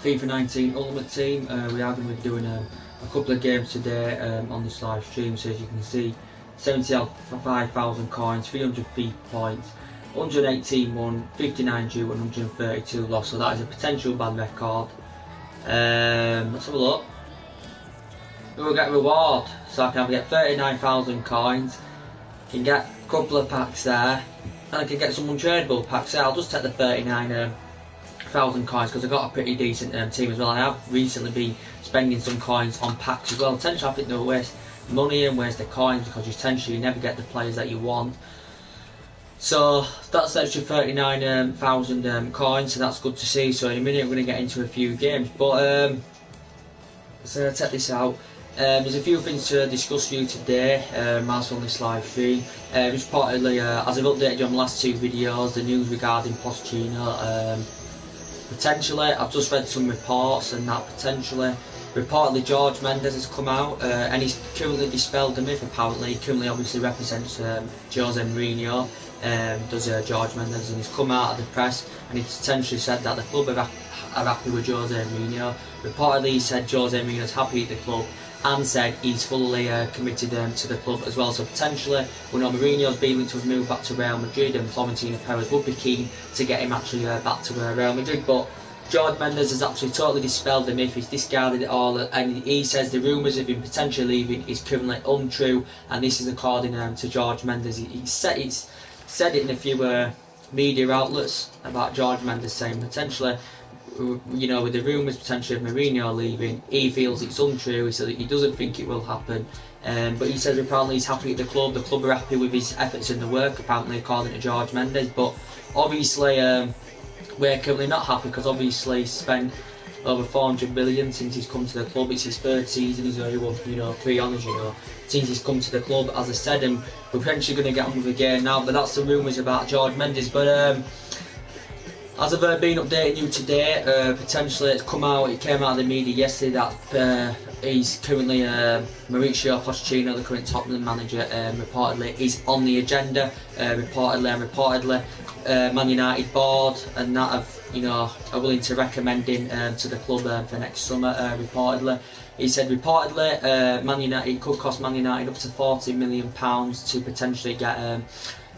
FIFA 19 Ultimate Team. We are going to be doing a couple of games today on this live stream. So as you can see, 75,000 coins, 300 FIFA points, 118 won, 59 due, and 132 lost. So that is a potential bad record. Let's have a look. We will get a reward. So I can get 39,000 coins. Can get a couple of packs there, and I can get some untradeable packs there. I'll just take the 39,000 coins because I've got a pretty decent team as well. I have recently been spending some coins on packs as well. Potentially I think they'll waste money and waste the coins because you never get the players that you want. So that's extra 39,000 coins, so that's good to see. So in a minute we're going to get into a few games, but so check this out. There's a few things to discuss with you today whilst on this live stream. Just partly, as I've updated you on the last two videos, the news regarding Pochettino. Potentially, I've just read some reports and that reportedly George Mendes has come out and he's currently dispelled the myth. Apparently, he currently obviously represents Jose Mourinho, does George Mendes, and he's come out of the press and he's potentially said that the club are happy with Jose Mourinho. Reportedly, he said Jose Mourinho's happy at the club and said he's fully committed to the club as well. So potentially, we know Mourinho's been linked to his move back to Real Madrid, and Florentino Perez would be keen to get him actually back to Real Madrid. But George Mendes has actually totally dispelled the myth. He's discarded it all, and he says the rumours of him potentially leaving is currently untrue, and this is according to George Mendes. He's said it in a few media outlets about George Mendes saying potentially, you know, with the rumours potentially of Mourinho leaving, he feels it's untrue. He said that he doesn't think it will happen, but he says apparently he's happy at the club are happy with his efforts and the work, apparently according to George Mendes. But obviously we're currently not happy because obviously he's spent over 400 million since he's come to the club. It's his third season, he's already won 3 honours, since he's come to the club, as I said, and we're potentially going to get on with the game now. But that's the rumours about George Mendes. But as I've been updating you today, potentially it came out of the media yesterday that he's currently Mauricio Pochettino, the current Tottenham manager, reportedly is on the agenda. Reportedly, Man United board and that are willing to recommend him to the club for next summer. Reportedly, he said Man United could cost Man United up to £40 million to potentially get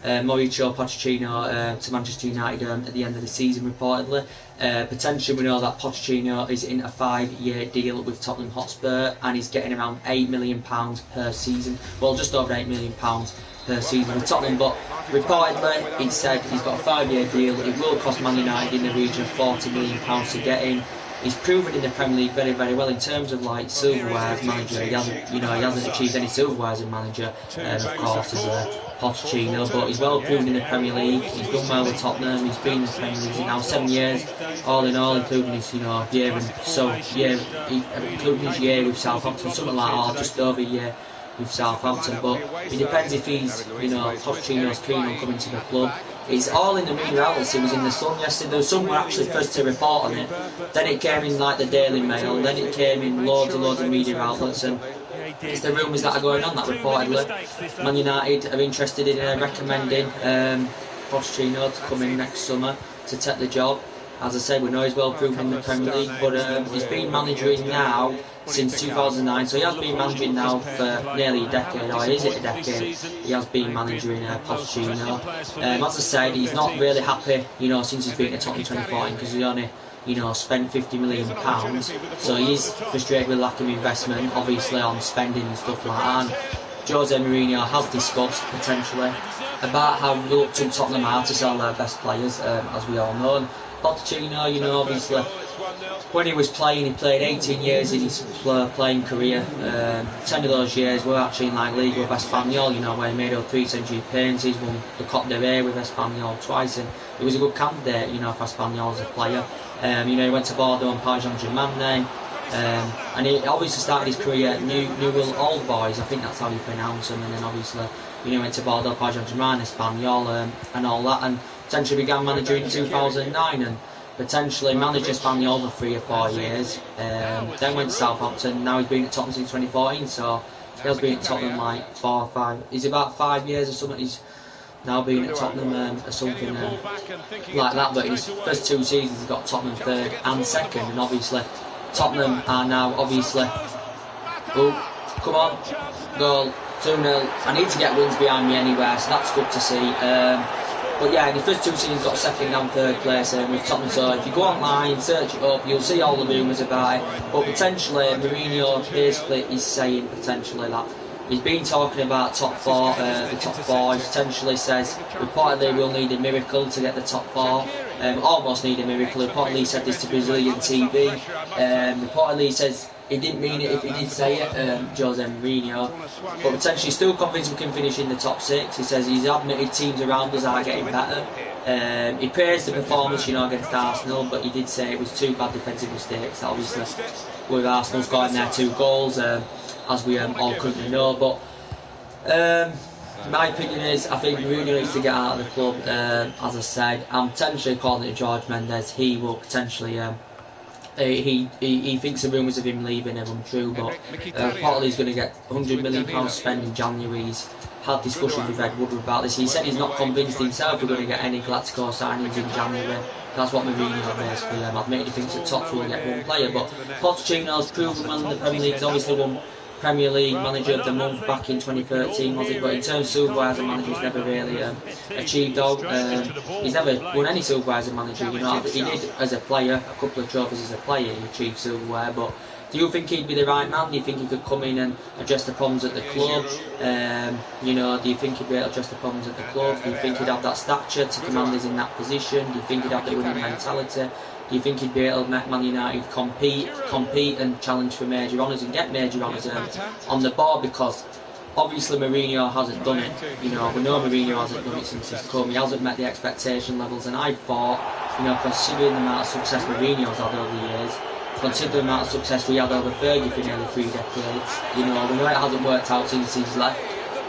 Mauricio Pochettino to Manchester United at the end of the season. Reportedly, potentially we know that Pochettino is in a 5-year deal with Tottenham Hotspur and he's getting around £8 million per season. Well, just over £8 million per season with Tottenham. But reportedly, he said he's got a 5-year deal. It will cost Man United in the region of £40 million to get him. He's proven in the Premier League very, very well in terms of like silverware as manager. He hasn't achieved any silverware as a manager, of course, as Pochettino, but he's well proven in the Premier League. He's done well with Tottenham. He's been in the Premier League now 7 years, all in all, including his year including his year with Southampton, something like that, or just over a year with Southampton. But it depends if he's, Pochettino's keen on coming to the club. It's all in the media outlets. It was in the Sun yesterday. There was some were actually first to report on it. Then it came in like the Daily Mail. Then it came in loads of media outlets. And it's the rumours that are going on that reportedly Man United are interested in recommending Pochettino to come in next summer to take the job. As I said, we know he's well proven in the Premier League, but he's been managing now since 2009, so he has been managing now for nearly a decade, or is it a decade? He has been managing Pochettino. As I said, he's not really happy, since he's been at Tottenham 2014, because he only, spent £50 million, so he's frustrated with lack of investment, obviously, on spending and stuff like that. And Jose Mourinho has discussed, potentially, about how reluctant Tottenham are to sell their best players, as we all know. And Pochettino, obviously, when he was playing, he played 18 years in his playing career. 10 of those years were actually in Liga with Espanyol, where he made over 3 century appearances, won the Copa del Rey with Espanyol twice, and he was a good candidate, for Espanyol as a player. He went to Bordeaux and Paris Saint-Germain then, and he obviously started his career at Newell Old Boys, I think that's how you pronounce them, and then obviously, went to Bordeaux, Paris Saint-Germain, Espanyol, and all that, and potentially began managing in 2009, and potentially managed Espanyol for 3 or 4 years, then went to Southampton. Now he's been at Tottenham since 2014, so he has been at Tottenham like 4 or 5. He's about 5 years or something. He's now being at Tottenham or something like that. But in his first 2 seasons, he's got Tottenham 3rd and 2nd, and obviously Tottenham are now obviously. Oh, come on, goal, 2-0. I need to get wins behind me anywhere, so that's good to see. But yeah, in the first 2 seasons, got 2nd and 3rd place with Tottenham. So if you go online, search it up, you'll see all the rumours about it. But potentially, Mourinho basically is saying potentially that he's been talking about top 4, the top 4. He potentially says reportedly we'll need a miracle to get the top 4. Almost need a miracle. Reportedly he said this to Brazilian TV. Reportedly he says he didn't mean it if he did say it, Jose Mourinho. But potentially still convinced we can finish in the top 6. He says he's admitted teams around us are getting better. He praised the performance, against Arsenal, but he did say it was 2 bad defensive mistakes, obviously, with Arsenal scoring their 2 goals, as we all currently know. But my opinion is, I think Mourinho needs to get out of the club. As I said, I'm potentially calling it George Mendes. He will potentially. He thinks the rumours of him leaving are untrue, but reportedly he's going to get £100 million spent in January. He's had discussions with Ed Woodward about this. He said he's not convinced himself we're going to get any Galactico signings in January. That's what Mourinho basically admitted. He thinks that Tottenham will get 1 player, but Pochettino's proven well in the Premier League. He's obviously won Premier League Manager of the Month back in 2013, was it? But in terms of supervisor manager, he's never really achieved all. He's never won any supervisor manager. He did as a player, a couple of trophies as a player. He achieved silverware, but do you think he'd be the right man? Do you think he could come in and address the problems at the club? Do you think he'd be able to address the problems at the club? Do you think he'd have that stature to command us in that position? Do you think he'd have the winning mentality? Do you think he'd be able to make Man United compete and challenge for major honours and get major honours on the board? Because obviously Mourinho hasn't done it. We know Mourinho hasn't done it since he's come. He hasn't met the expectation levels, and I thought, considering the amount of success Mourinho's had over the years, considering the amount of success we had over Fergie for nearly 3 decades, we know it hasn't worked out since he's left.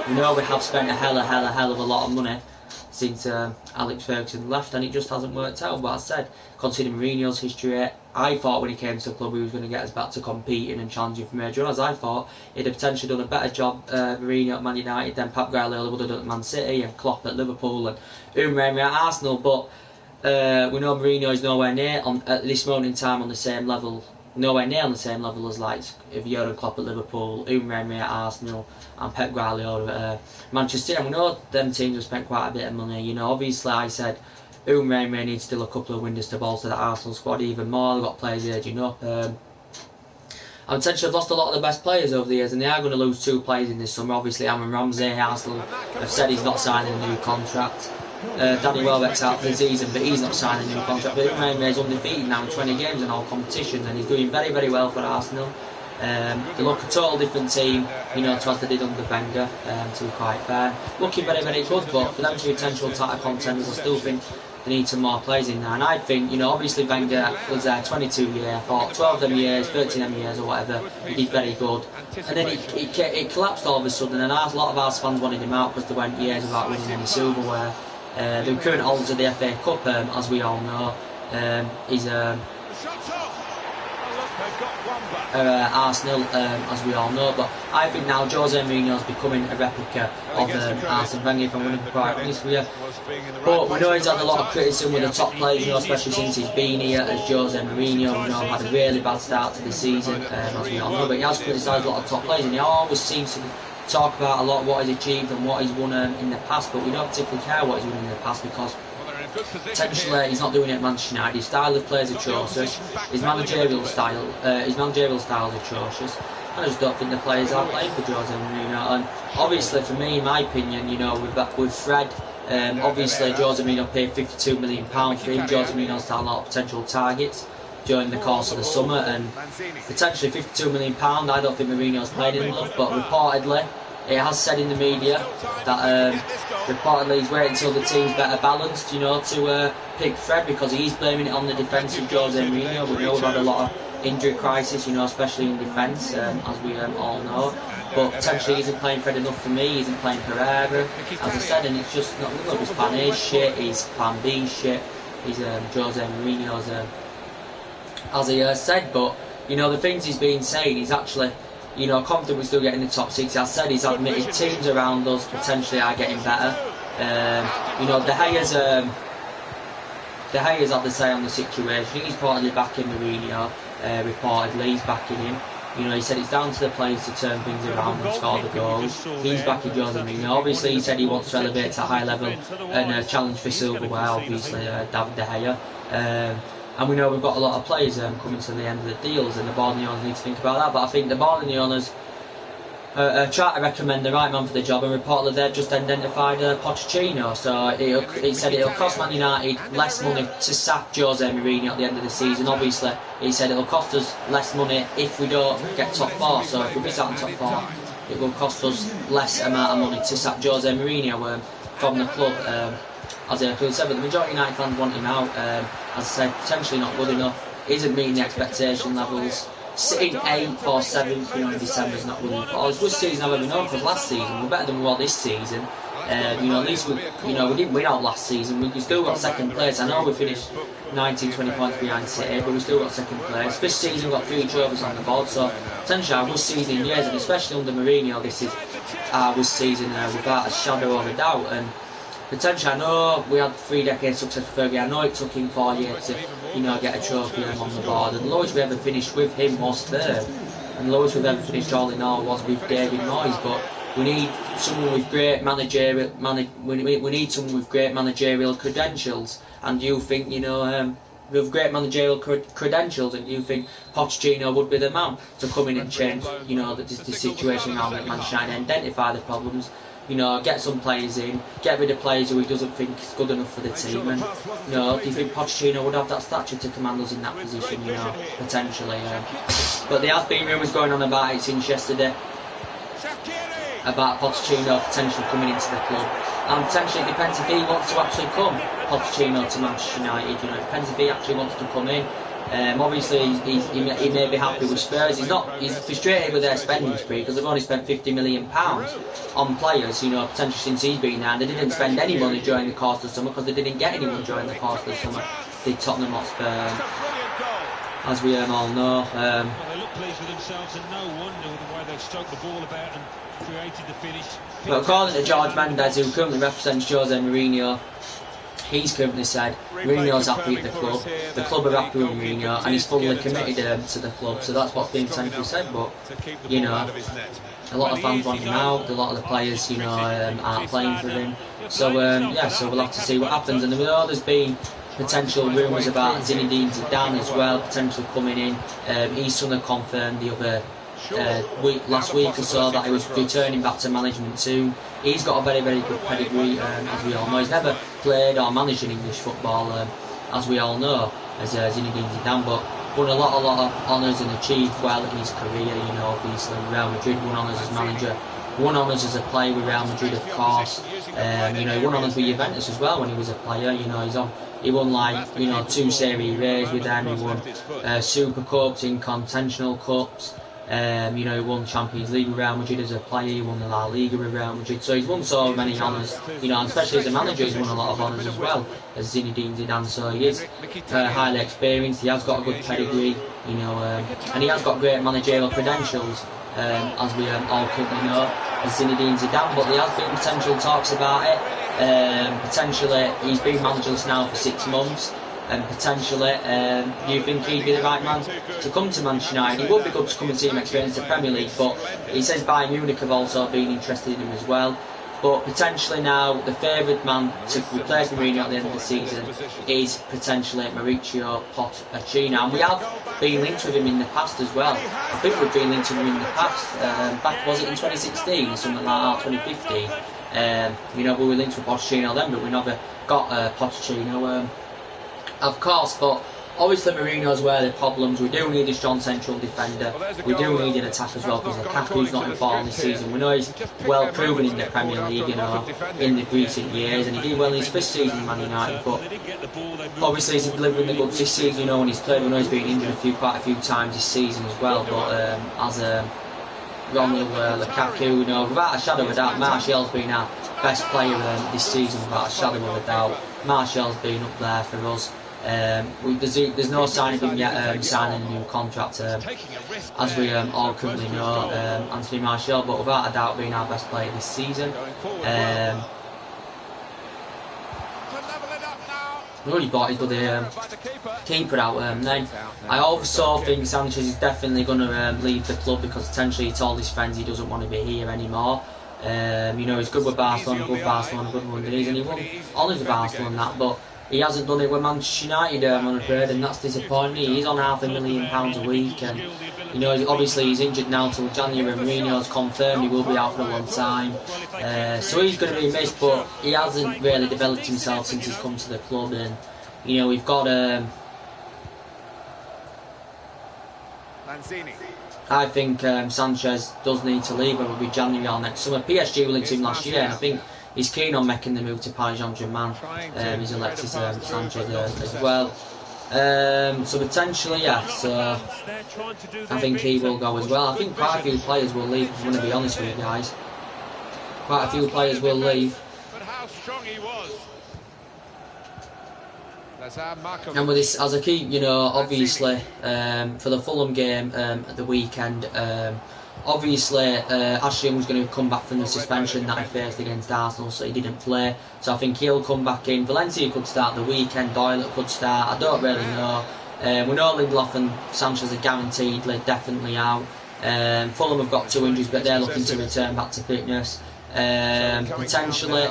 We know we have spent a hell of a lot of money since Alex Ferguson left, and it just hasn't worked out. But as I said, considering Mourinho's history, I thought when he came to the club he was going to get us back to competing and challenging for major honours. I thought he'd have potentially done a better job, Mourinho at Man United, than Pep Guardiola would have done at Man City, and Klopp at Liverpool, and Emery at Arsenal. But we know Mourinho is nowhere near, at this moment in time, on the same level. Nowhere near on the same level as like if Jurgen Klopp at Liverpool, Emery at Arsenal, and Pep Guardiola at Manchester City. And we know them teams have spent quite a bit of money. Obviously I said Emery needs still a couple of windows to bolster the Arsenal squad even more. They've got players aging up. And potentially have lost a lot of the best players over the years, and they are going to lose 2 players in this summer. Obviously Aaron Ramsey, Arsenal have said he's not signing a new contract. Danny Welbeck's out for the season, but he's not signing a new contract. But Emery is undefeated now in 20 games in all competitions, and he's doing very well for Arsenal. They look a total different team, to as they did under Wenger, to be quite fair. Looking very good, but for them to be potential title contenders, I still think they need some more players in there. And I think, obviously Wenger was there 22 years, I thought 12 them years, 13 them years or whatever, he did very good. And then it collapsed all of a sudden, and a lot of our fans wanted him out because they went years without winning any silverware. The current holders of the FA Cup, as we all know, is Arsenal, as we all know. But I think now Jose Mourinho is becoming a replica of Arsene Wenger, if I'm going to be quite honest with you. But we know he's had a lot of criticism with the top players, especially since he's been here as Jose Mourinho. Had a really bad start to the season, as we all know. But he has criticised a lot of top players, and he always seems to talk about a lot what he's achieved and what he's won in the past, but we don't particularly care what he's won in the past because potentially he's not doing it at Manchester United. His style of play is atrocious. His managerial style is atrocious. I just don't think the players are playing for Jose Mourinho. And obviously, for me, in my opinion, with Fred, obviously Jose Mourinho paid £52 million for him. Jose Mourinho's had a lot of potential targets during the course of the summer, and potentially £52 million. I don't think Mourinho's played enough, but reportedly it has said in the media that reportedly he's waiting until the team's better balanced, to pick Fred, because he's blaming it on the defence of Jose Mourinho. We know we've had a lot of injury crisis, especially in defence, as we all know. But potentially he isn't playing Fred enough for me. He isn't playing Pereira, as I said, and it's just not good. His plan A shit, his plan B shit, his Jose Mourinho's as he said. But the things he's been saying, he's actually confident we still get in the top 6. As I said, he's admitted teams around us potentially are getting better. You know, De Gea's had to say on the situation. He's reportedly backing Mourinho. Reportedly, he's backing him. You know, he said it's down to the players to turn things around and score the goals. He's backing Jose Mourinho. Obviously, he said he wants to elevate to a high level and challenge for silverware. Obviously, David De Gea. And we know we've got a lot of players coming to the end of the deals, and the board owners need to think about that. But I think the board owners try to recommend the right man for the job, and reportedly they've just identified Pochettino. So he said it'll cost Man United less money to sack Jose Mourinho at the end of the season. Obviously, he said it'll cost us less money if we don't get top 4. So if we miss out on top 4, it will cost us less amount of money to sack Jose Mourinho from the club. As I said, but the majority of United fans want him out. As I said, potentially not good enough. Isn't meeting the expectation levels. Sitting 8th or 7th, you know, in December is not good enough. It was a good season I've ever known, because last season we're better than we were this season. You know, at least we didn't win out last season. We still got second place. I know we finished 19-20 points behind City, but we still got second place. This season we got 3 trophies on the board, so potentially our worst season in years, and especially under Mourinho, this is our worst season without a shadow of a doubt. And potentially, I know we had 3 decades success for Fergie. I know it took him 4 years to, you know, get a trophy on the board. And the lowest we ever finished with him was 3rd. And the lowest we've ever finished all in all was with David Moyes. But we need someone with great managerial we need someone with great managerial credentials. And you think, you know, with great managerial credentials, and you think Pochettino would be the man to come in and change, you know, the situation around at Manchester United, identify the problems. You know, get some players in, get rid of players who he doesn't think is good enough for the team, and, you know, do you think Pochettino would have that stature to command us in that position, you know, potentially. But there has been rumours going on about it since yesterday, about Pochettino potentially coming into the club, and potentially it depends if he wants to actually come, Pochettino, to Manchester United. You know, it depends if he actually wants to come in. Obviously, he may be happy with Spurs. He's frustrated with their spending spree, because they've only spent £50 million on players, you know, potentially since he's been there. And they didn't spend any money during the course of the summer, because they didn't get anyone during the course of the summer. Did Tottenham Hotspur, as we all know. Well, they look pleased with themselves, and no wonder with the way they've stroked the ball about and created the finish. But according to George Mendes, who currently represents Jose Mourinho, he's currently said Mourinho's happy at the club are happy with Mourinho, and he's fully committed to the club. So that's what's being potentially said. But, you know, a lot of fans want him out, a lot of the players, you know, aren't playing for him. So, yeah, so we'll have to see what happens. And there's been potential rumours about Zinedine Zidane as well, potentially coming in. He's sort of confirmed the other last week or so that he was returning back to management soon. He's got a very, very good pedigree, as we all know. He's never played or managed in English football, as we all know, as Zinedine Zidane, but won a lot of honours and achieved well in his career. You know, obviously Real Madrid won honours as manager, won honours as a player with Real Madrid, of course. You know, he won honours with Juventus as well when he was a player. You know, he won, like, you know, 2 Serie A's with them. He won Super Cups, Intercontinental Cups. You know, he won Champions League with Real Madrid as a player. He won the La Liga with Real Madrid. So he's won so many honours. You know, and especially as a manager, he's won a lot of honours as well as Zinedine Zidane. So he is highly experienced. He has got a good pedigree. You know, and he has got great managerial credentials, as we all currently know, as Zinedine Zidane. But there has been potential talks about it. Potentially, he's been managerless now for 6 months. And potentially, you think he'd be the right man to come to Manchester United? He would be good to come and see him experience the Premier League, but he says Bayern Munich have also been interested in him as well. But potentially now, the favoured man to replace Mourinho at the end of the season is potentially Mauricio Pochettino. And we have been linked with him in the past as well. I think we've been linked with him in the past. Back, was it in 2016 or something like that, 2015? You know, we were linked with Pochettino then, but we never got Pochettino. Of course, but obviously Mourinho's where the problems. We do need a strong central defender. We do need an attack as well, because Lukaku's not in form this season. We know he's well proven in the Premier League, you know, in the recent years, and he did well in his first season in Man United. But obviously he's delivering the goods this season. You know, when he's played, we know he's been injured quite a few times this season as well. But as Romelu Lukaku, you know, without a shadow of a doubt, Martial's been our best player this season, without a shadow of a doubt. Martial's been up there for us. There's no sign of him yet signing a new contract, as we all currently know, Anthony Martial, but without a doubt being our best player this season. Really bought his bloody keeper out. Then I also think Sanchez is definitely going to leave the club because potentially he told his friends he doesn't want to be here anymore. You know, he's good with Barcelona, good London, and he won honours with Barcelona and that, but he hasn't done it with Manchester United, I'm afraid, and that's disappointing. He's on £500,000 a week, and you know, obviously he's injured now till January. Mourinho's confirmed he will be out for a long time, so he's going to be missed. But he hasn't really developed himself since he's come to the club, and you know, we've got I think Sanchez does need to leave, whether it be January or next summer. PSG were linked to him last year, and I think he's keen on making the move to Paris Saint-Germain. He's Alexis Sanchez as well. So potentially, yeah. So I think he will go as well. I think quite a few players will leave. I'm going to be honest with you guys. Quite a few players will leave. But how strong he was. And with this, as I keep, you know, obviously for the Fulham game at the weekend, obviously Ashley Young's going to come back from the suspension that he faced against Arsenal, so he didn't play. So I think he'll come back in. Valencia could start the weekend. Doyle could start. I don't really know. We know Lindelof and Sanchez are guaranteed, definitely out. Fulham have got 2 injuries, but they're looking to return back to fitness. Potentially.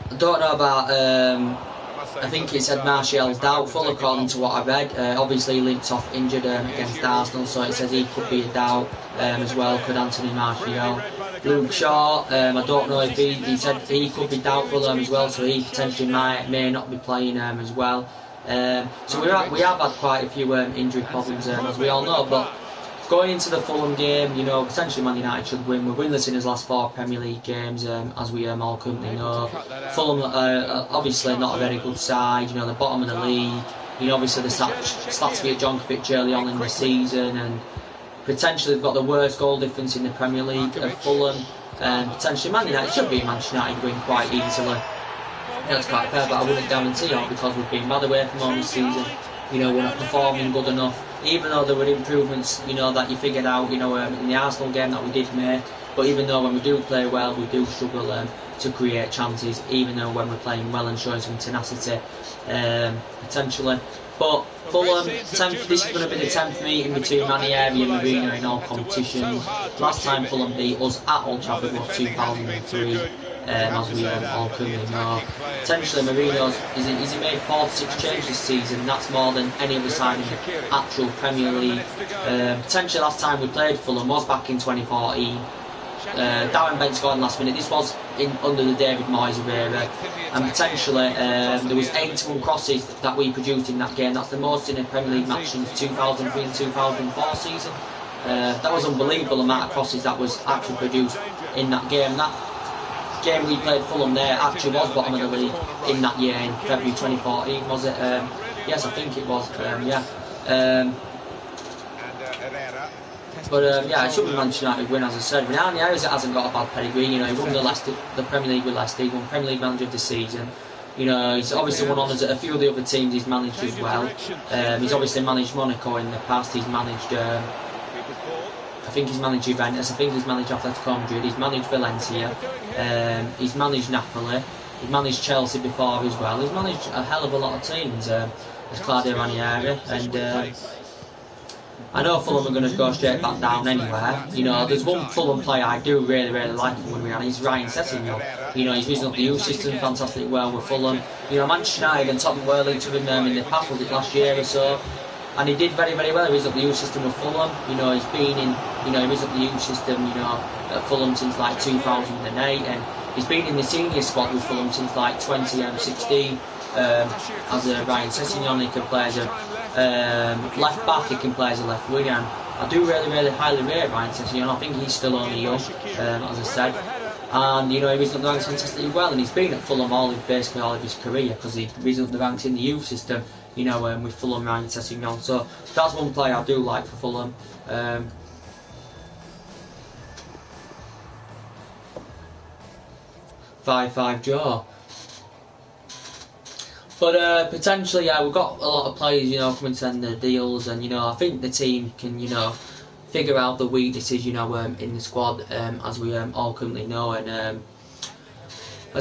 I don't know about, I think it said Martial's doubtful according to what I read. Obviously he linked off injured against Arsenal, so it says he could be a doubt as well, could Anthony Martial. Luke Shaw, I don't know if he said he could be doubtful as well, so he potentially may not be playing as well. So we have had quite a few injury problems as we all know, but going into the Fulham game, you know, potentially Man United should win. We're winless in his last 4 Premier League games, as we all currently know. Fulham obviously not a very good side, you know, the bottom of the league. You know, obviously the stats for Jonkovic early on in the season, and potentially they've got the worst goal difference in the Premier League of Fulham. Potentially Man United should beat Manchester United win quite easily. That's quite fair, but I wouldn't guarantee it because we've been bad away from home this season. You know, we're not performing good enough, even though there were improvements, you know, that you figured out, you know, in the Arsenal game that we did make. But even though when we do play well, we do struggle to create chances, even though when we're playing well and showing some tenacity, potentially. But Fulham, this is going to be the 10th meeting between Ranieri and Mourinho in all competitions. Last time Fulham beat us at Old Trafford was 2003. As we all currently know. Potentially Mourinho's, he's made 46 changes this season. That's more than any other side in the actual Premier League. Potentially last time we played Fulham was back in 2014. Darren Bent scored last minute. This was under the David Moyes era, and potentially there was 81 crosses that we produced in that game. That's the most in a Premier League match since 2003 and 2004 season. That was unbelievable amount of crosses that was actually produced in that game. That game we played Fulham there actually was bottom of the league in that year, in February 2014, was it? Yes, I think it was. But yeah, it should be Manchester United win, as I said. Ranieri hasn't got a bad pedigree. You know, he won the Premier League with Leicester. He won Premier League Manager of the season. You know, he's obviously won honours at a few of the other teams he's managed as well. He's obviously managed Monaco in the past. He's managed. I think he's managed Juventus, I think he's managed Atletico Madrid, he's managed Valencia, he's managed Napoli, he's managed Chelsea before as well, he's managed a hell of a lot of teams as Claudio Ranieri, and I know Fulham are going to go straight back down anywhere. You know, there's one Fulham player I do really like him when we're on, he's Ryan Sessegnon. You know, he's risen up the youth system fantastically well with Fulham. You know, Manchester United and Tottenham were linked with him in the past, was it last year or so? And he did very well. He was up the youth system with Fulham. You know, he's been in, you know, he was up the youth system, you know, at Fulham since like 2008, and he's been in the senior squad with Fulham since like 2016. As a Ryan Sessegnon, he can play as a left back, he can play as a left winger. And I do really highly rate Ryan Sessegnon. I think he's still only young, as I said. And you know, he risen up the ranks fantastically well, and he's been at Fulham basically all of his career, because he risen up the ranks in the youth system. You know, with Fulham, Ryan Sessegnon. So that's one player I do like for Fulham. 5-5 draw. But potentially, yeah, we've got a lot of players, you know, coming to end their deals, and you know, I think the team can, you know, figure out the weaknesses, you know, in the squad, as we all currently know, and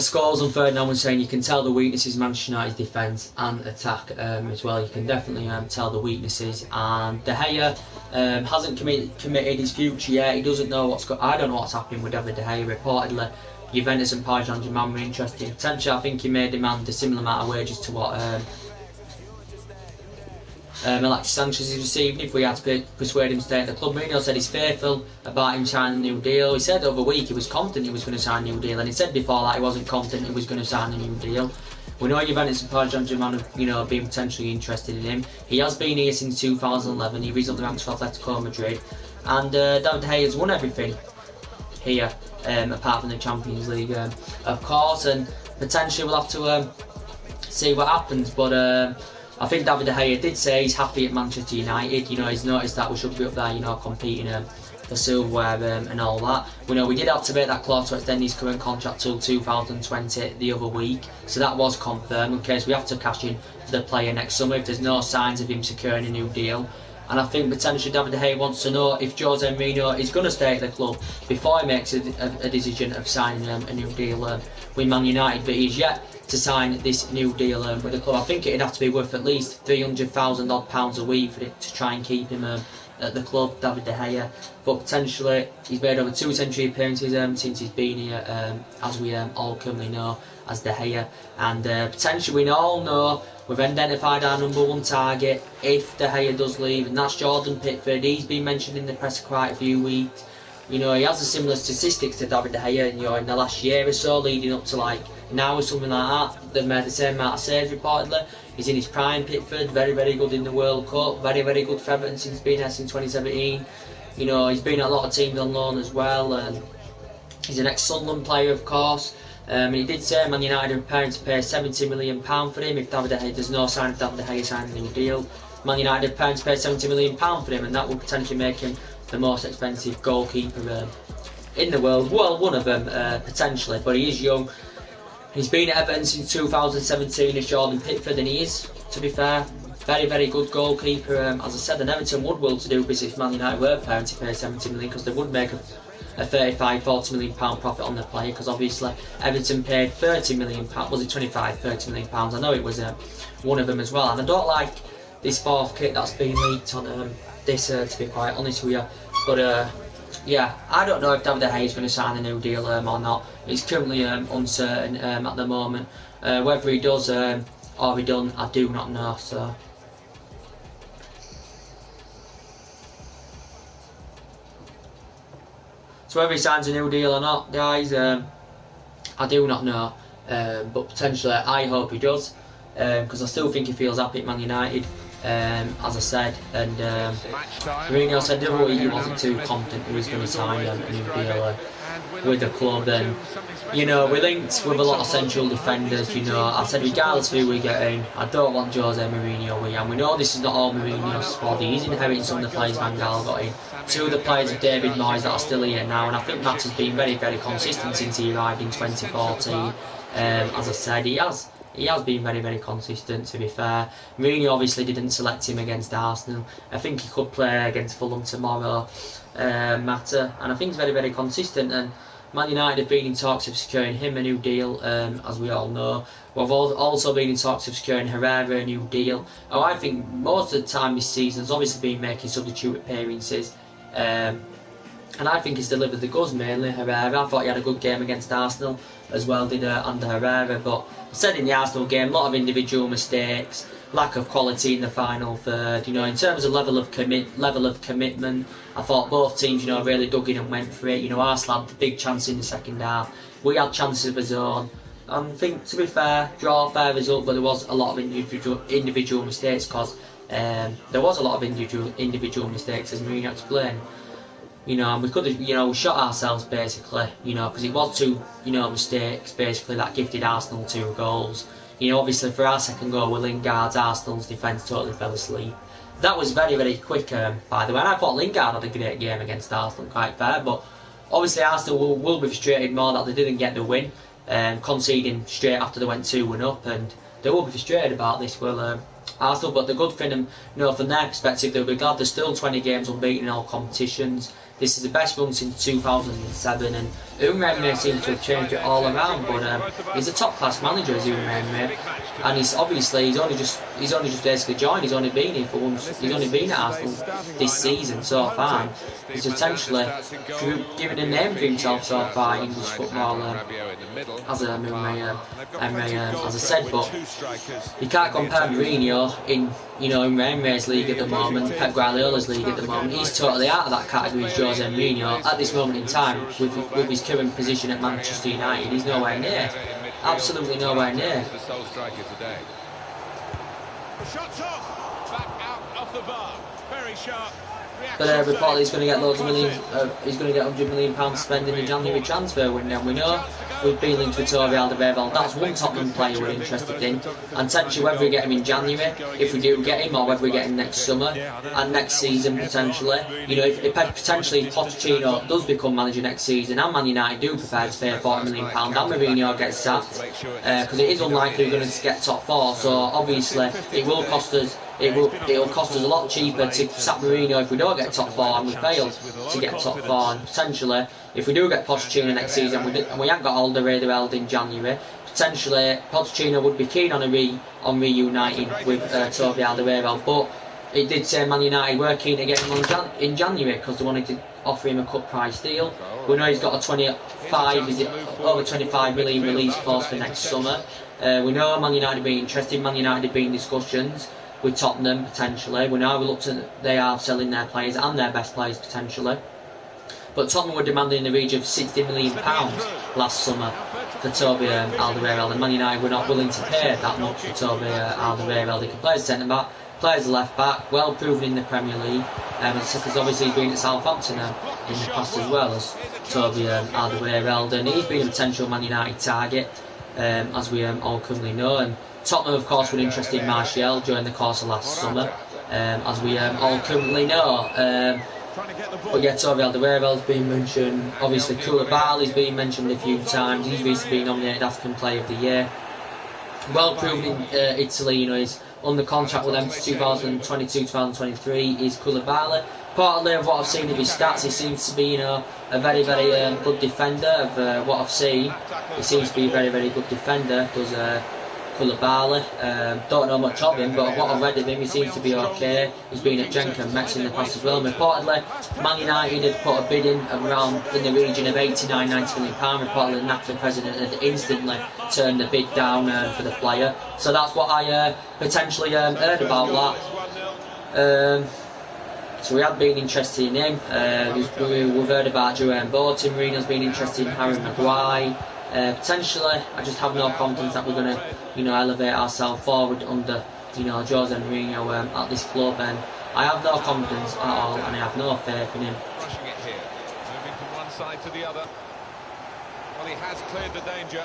Scores on Ferdinand was saying you can tell the weaknesses Manchester United's defence and attack as well. You can definitely tell the weaknesses. And De Gea hasn't committed his future yet. He doesn't know I don't know what's happening with David De Gea. Reportedly, Juventus and Paris Saint-Germain were interested. Potentially, I think he may demand a similar amount of wages to what Alexis Sanchez is receiving if we had to persuade him to stay at the club. Mourinho said he's faithful about him signing a new deal. He said over the week he was confident he was going to sign a new deal, and he said before that he wasn't confident he was going to sign a new deal. We know Juventus and Paris Saint-Germain have been potentially interested in him. He has been here since 2011. He recently ranked for Atletico Madrid, and David De Gea has won everything here, apart from the Champions League, of course, and potentially we'll have to see what happens. But I think David De Gea did say he's happy at Manchester United. He's noticed that we should be up there, competing for silverware and all that. We know we did activate that clause to extend his current contract till 2020 the other week, so that was confirmed in case we have to cash in for the player next summer if there's no signs of him securing a new deal. And I think potentially David De Gea wants to know if Jose Mourinho is going to stay at the club before he makes a decision of signing a new deal with Man United, but he's yet to sign this new deal with the club. I think it'd have to be worth at least £300,000 odd a week for it to try and keep him at the club, David De Gea. But potentially he's made over 2 century appearances since he's been here, as we all currently know as De Gea. And potentially we all know we've identified our number one target if De Gea does leave, and that's Jordan Pickford. He's been mentioned in the press quite a few weeks. He has a similar statistics to David De Gea in the last year or so, leading up to now or something like that. They've made the same amount of saves reportedly. He's in his prime, Pickford, very, very good in the World Cup, very, very good for Everton since being there since 2017. He's been at a lot of teams on loan as well, and he's an ex-Sunderland player, of course. And he did say Man United are preparing to pay £70 million for him if David De Gea, there's no sign of David De Gea signing a new deal. Man United are preparing to pay £70 million for him, and that would potentially make him the most expensive goalkeeper in the world. Well, one of them potentially, but he is young. He's been at Everton since 2017 as Jordan Pickford, and he is, to be fair, very, very good goalkeeper. As I said, and Everton would will to do business if Man United were preparing to pay £70 million, because they would make a 35, £40 million profit on the player, because obviously Everton paid £30 million, was it 25, £30 million? I know it was one of them as well, and I don't like this fourth kit that's been leaked on this, to be quite honest with you. But yeah, I don't know if David De Gea is going to sign a new deal or not. It's currently uncertain at the moment. Whether he does or he don't, I do not know. So whether he signs a new deal or not, guys, I do not know. But potentially, I hope he does, because I still think he feels happy at Man United. As I said, and Mourinho said the other week he wasn't too confident he was going to sign a new deal with the club. And we're linked with a lot of central defenders. I said regardless of who we get in, I don't want Jose Mourinho with, and we know this is not all Mourinho's squad. He's inheriting some of the players Van Gaal got in. 2 of the players of David Moyes that are still here now, and I think Matt has been very, very consistent since he arrived in 2014. As I said, he has been very, very consistent, to be fair. Mourinho obviously didn't select him against Arsenal. I think he could play against Fulham tomorrow, Mata, and I think he's very, very consistent. And Man United have been in talks of securing him a new deal, as we all know. We've also been in talks of securing Herrera a new deal. I think most of the time this season has obviously been making substitute appearances. And I think he's delivered the goods mainly, Herrera. I thought he had a good game against Arsenal as well, did under Herrera. But I said in the Arsenal game, a lot of individual mistakes, lack of quality in the final third. In terms of level of commitment, I thought both teams, really dug in and went for it. Arsenal had the big chance in the second half. We had chances of our own. I think, to be fair, fair result, but there was a lot of individual mistakes, because there was a lot of individual mistakes, as Mourinho explained. And we could have, shot ourselves basically, because it was 2, mistakes basically that gifted Arsenal 2 goals. Obviously for our second goal with Lingard's, Arsenal's defence totally fell asleep. That was very, very quick, by the way, and I thought Lingard had a great game against Arsenal, quite fair, but obviously Arsenal will be frustrated more that they didn't get the win, conceding straight after they went 2-1 up, and they will be frustrated about this, Arsenal. But the good thing, from their perspective, they'll be glad there's still 20 games unbeaten in all competitions. this is the best run since 2007, and Unai seems to have changed it all around. But he's a top-class manager, as Unai, and he's only just basically joined. He's only been here for once. He's only been at Arsenal this season so far. He's potentially given a name for himself so far in English football, as I said. But you can't compare Mourinho in Unai's league at the moment, Pep Guardiola's league at the moment. He's totally out of that category as Jose Mourinho at this moment in time with his current position at Manchester United. He's nowhere near, absolutely nowhere near. But reportedly he's going to get he's going to get £100 million spent in the January transfer window. And we know we've been linked with Toby Alderweireld. That's one Tottenham player we're interested in. And potentially whether we get him in January, if we do get him, or whether we get him next summer and next season potentially. If potentially Pochettino does become manager next season and Man United do prepare to pay £40 million and Mourinho gets sacked, because it is unlikely we're going to get top 4. So obviously it will cost us. It'll cost us a lot cheaper to sack Mourinho if we don't get top 4 and we fail to get top 4. And potentially, if we do get Pochettino next season and we haven't got Alderweireld in January, potentially Pochettino would be keen on reuniting with Toby Alderweireld. But it did say Man United were keen to get him in January because they wanted to offer him a cut price deal. We know he's got over 25 million release clause for next summer. We know Man United have been interested. Man United have been in discussions with Tottenham potentially. We know they are selling their players and their best players potentially. But Tottenham were demanding in the region of £60 million last summer for Toby Alderweireld, and Man United were not willing to pay that much for Toby Alderweireld. He can play as centre back, play as a left back, well proven in the Premier League. Because obviously he's been at Southampton in the past as well as Toby Alderweireld, and he's been a potential Man United target, as we all currently know. And Tottenham, of course, were interested in Martial during the course of last summer, as we all currently know. But yeah, Toby Alderweireld's been mentioned. Obviously, Koulibaly's been mentioned a few times. He's recently been nominated African Player of the Year. Well proven in Italy, he's under contract with them to 2022-2023. Is Koulibaly. Partly of what I've seen of his stats, he seems to be, a very, very good defender. Of what I've seen, he seems to be a very, very good defender. Does Koulibaly. Don't know much of him, but what I've read of him, he seems to be okay. He's been at Genk and Metz in the past as well. And reportedly, Man United had put a bid in the region of £89-90 million. Reportedly, the Napoli president had instantly turned the bid down for the player. So that's what I potentially heard about that. So we have been interested in him. We've heard about Jerome Boateng. Mourinho's been interested in Harry Maguire. Potentially, I just have no confidence that we're going to, elevate ourselves forward under, Jose Mourinho at this club, and I have no confidence at all, and I have no faith in him. Rushing it here, moving from one side to the other. Well, he has cleared the danger.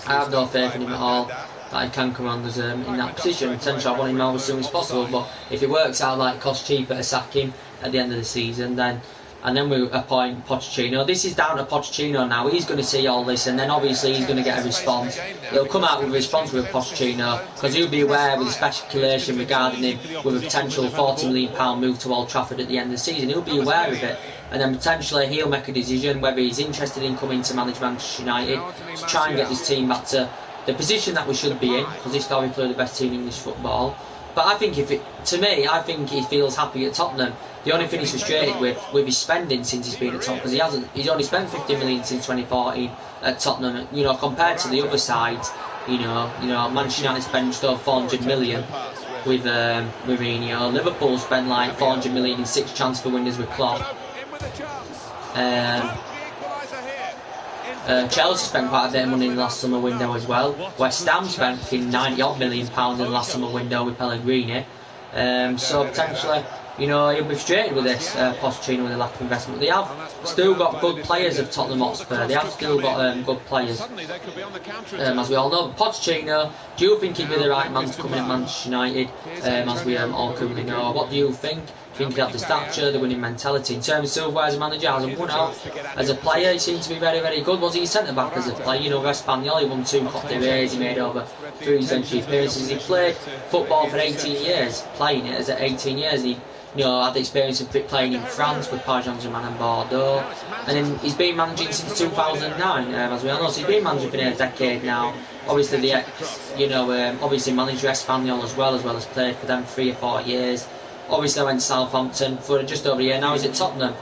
I have no faith in him at all that he can command us in that position. Potentially, I want him out as soon as possible, but if it works out like it costs cheaper to sack him at the end of the season, then we appoint Pochettino. This is down to Pochettino now. He's going to see all this, and then obviously he's going to get a response. He'll come out with a response with Pochettino, because he'll be aware with the speculation regarding him with a potential £40 million move to Old Trafford at the end of the season. He'll be aware of it, and then potentially he'll make a decision whether he's interested in coming to manage Manchester United to try and get this team back to the position that we should be in, because historically the best team in English football. But I think I think he feels happy at Tottenham. The only thing he's frustrated with his spending since he's been at Tottenham, because he's only spent 50 million since 2014 at Tottenham. Compared to the other sides, Manchester United spent just over 400 million with Mourinho. Liverpool spent like 400 million in 6 transfer windows with Klopp. Chelsea spent quite a bit of money in the last summer window as well. West Ham spent £90 million in the last summer window with Pellegrini. So potentially, he'll be frustrated with this Pochettino with the lack of investment. They have still got good players of Tottenham Hotspur. They have still got good players, as we all know. Pochettino, do you think he'd be the right man to come in at Manchester United, as we all currently know? What do you think? Do you think he'd have the stature, the winning mentality? In terms of Silva as a manager, hasn't won out. As a player, he seems to be very, very good. Was he centre-back as a player? Espanyol, he won 2 Copa del Rey, he made over 3 century appearances. He played football for 18 years, playing it as at 18 years. He You know, had the experience of playing in France with Paris Saint-Germain and Bordeaux, and then he's been managing since 2009, as we all know. So he's been managing for nearly a decade now. Obviously, obviously managed Espanyol as well as played for them 3 or 4 years. Obviously, I went to Southampton for just over a year. Now he's at Tottenham,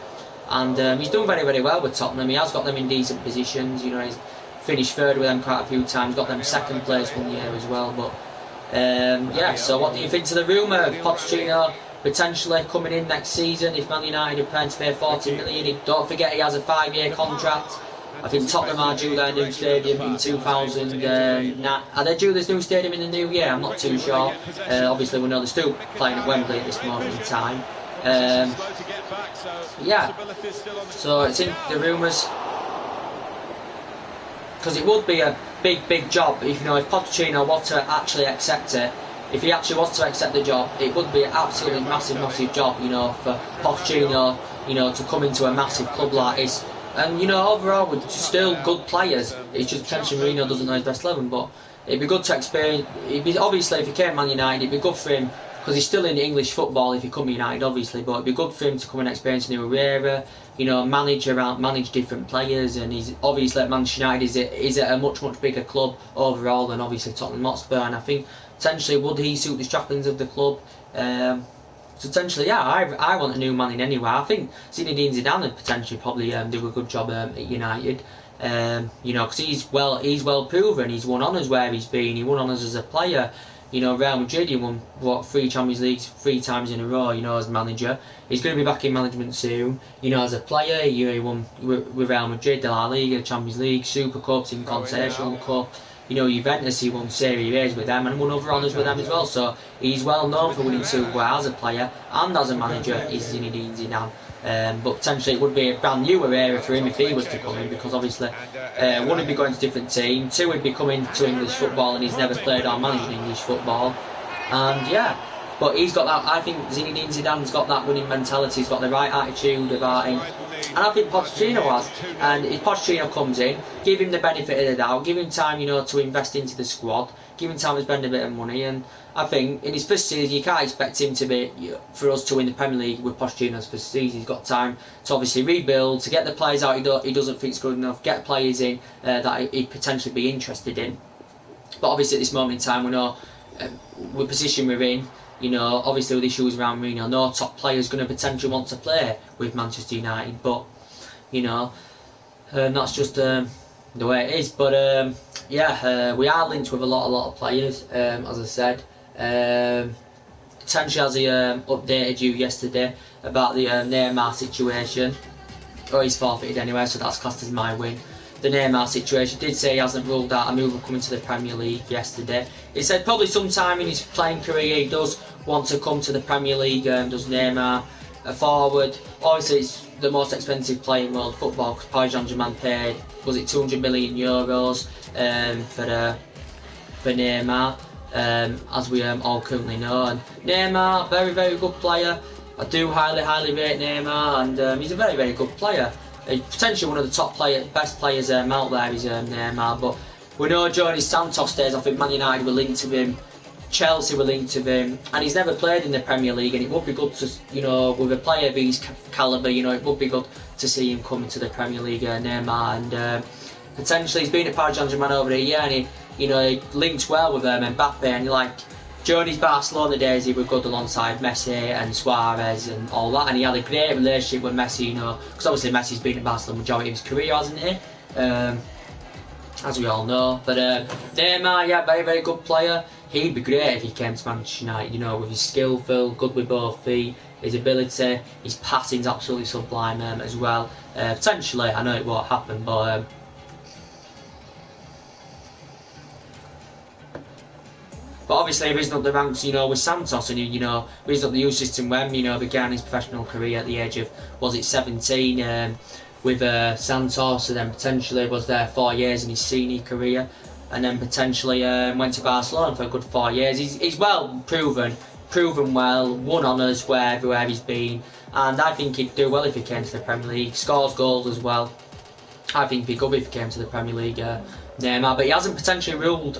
and he's done very, very well with Tottenham. He has got them in decent positions. You know, he's finished third with them quite a few times. Got them second place 1 year as well. But yeah. So what do you think to the rumour of Pochettino potentially coming in next season if Man United are planning to pay 40 million? Don't forget he has a 5-year contract. I think Tottenham are due their new stadium in 2009. Are they due this new stadium in the new year? I'm not too sure. Obviously we know they're still playing at Wembley at this moment in time. Yeah, so it's in the rumours, because it would be a big job if Pochettino was to actually accept it. If he actually was to accept the job, it would be an absolutely massive job, for Pochettino, to come into a massive club like this. And overall, with still good players, it's just potentially Mourinho doesn't know his best 11. But it'd be good to experience. Obviously, if he came to Man United, it'd be good for him because he's still in English football. If he come to United, obviously, but it'd be good for him to come and experience a new era. Manage different players, and he's obviously at Manchester United is at a much bigger club overall than obviously Tottenham Hotspur. And I think potentially would he suit the trappings of the club. So potentially, yeah, I want a new man in anywhere. I think Zinedine Zidane would potentially probably do a good job at United. Because he's well proven. He's won honours where he's been. He won honours as a player. Real Madrid, he won 3 Champions Leagues 3 times in a row. As manager, he's going to be back in management soon. As a player, he won with Real Madrid, the La Liga, Champions League, Super Cups, Intercontinental Cup. Juventus, he won Serie A's with them and won other honours with them as well. So he's well known for winning silverware as a player and as a manager. Is Zinedine Zidane. But potentially it would be a brand new era for him if he was to come in, because obviously one, he'd be going to a different team, 2, he'd be coming to English football and he's never played or managed English football, and yeah. But he's got that. I think Zinedine Zidane's got that winning mentality. He's got the right attitude about him, and I think Pochettino has. And if Pochettino comes in, give him the benefit of the doubt, give him time, to invest into the squad, give him time to spend a bit of money. And I think in his first season, you can't expect him to be for us to win the Premier League with Pochettino's first season. He's got time to obviously rebuild, to get the players out he doesn't think is good enough, get players in that he'd potentially be interested in. But obviously at this moment in time, we know the position we're in. Obviously with issues around Mourinho, no top player is going to potentially want to play with Manchester United. But that's just the way it is. But yeah, we are linked with a lot of players. As I said, potentially as he updated you yesterday about the Neymar situation. Oh, he's forfeited anyway, so that's classed as my win. The Neymar situation, did say he hasn't ruled out a move coming to the Premier League yesterday. He said probably sometime in his playing career he does want to come to the Premier League. Does Neymar a forward? Obviously it's the most expensive player in world football because Paris Saint-Germain paid, was it 200 million euros for Neymar, as we all currently know. And Neymar, very good player. I do highly rate Neymar, and he's a very good player. Potentially one of the top best players out there is Neymar, but we know Johnny Santos days. I think Man United were linked to him, Chelsea were linked to him, and he's never played in the Premier League. And it would be good to, with a player of his calibre, it would be good to see him coming to the Premier League, Neymar. And potentially he's been at Paris Saint-Germain over a year, and he linked well with Mbappe, and Johnny's Barcelona days, he was good alongside Messi and Suarez and all that, and he had a great relationship with Messi, because obviously Messi's been at Barcelona the majority of his career, hasn't he? As we all know. But Neymar, yeah, very good player. He'd be great if he came to Manchester United, with his skillful, good with both feet, his ability, his passing's absolutely sublime as well. Potentially, I know it won't happen, but obviously he's up the ranks, with Santos, and he's up the youth system when, began his professional career at the age of, was it 17, with Santos, and then potentially was there 4 years in his senior career, and then potentially went to Barcelona for a good 4 years. He's well proven well, won honours everywhere he's been, and I think he'd do well if he came to the Premier League. Scores goals as well. I think he'd be good if he came to the Premier League. Neymar, but he has not potentially ruled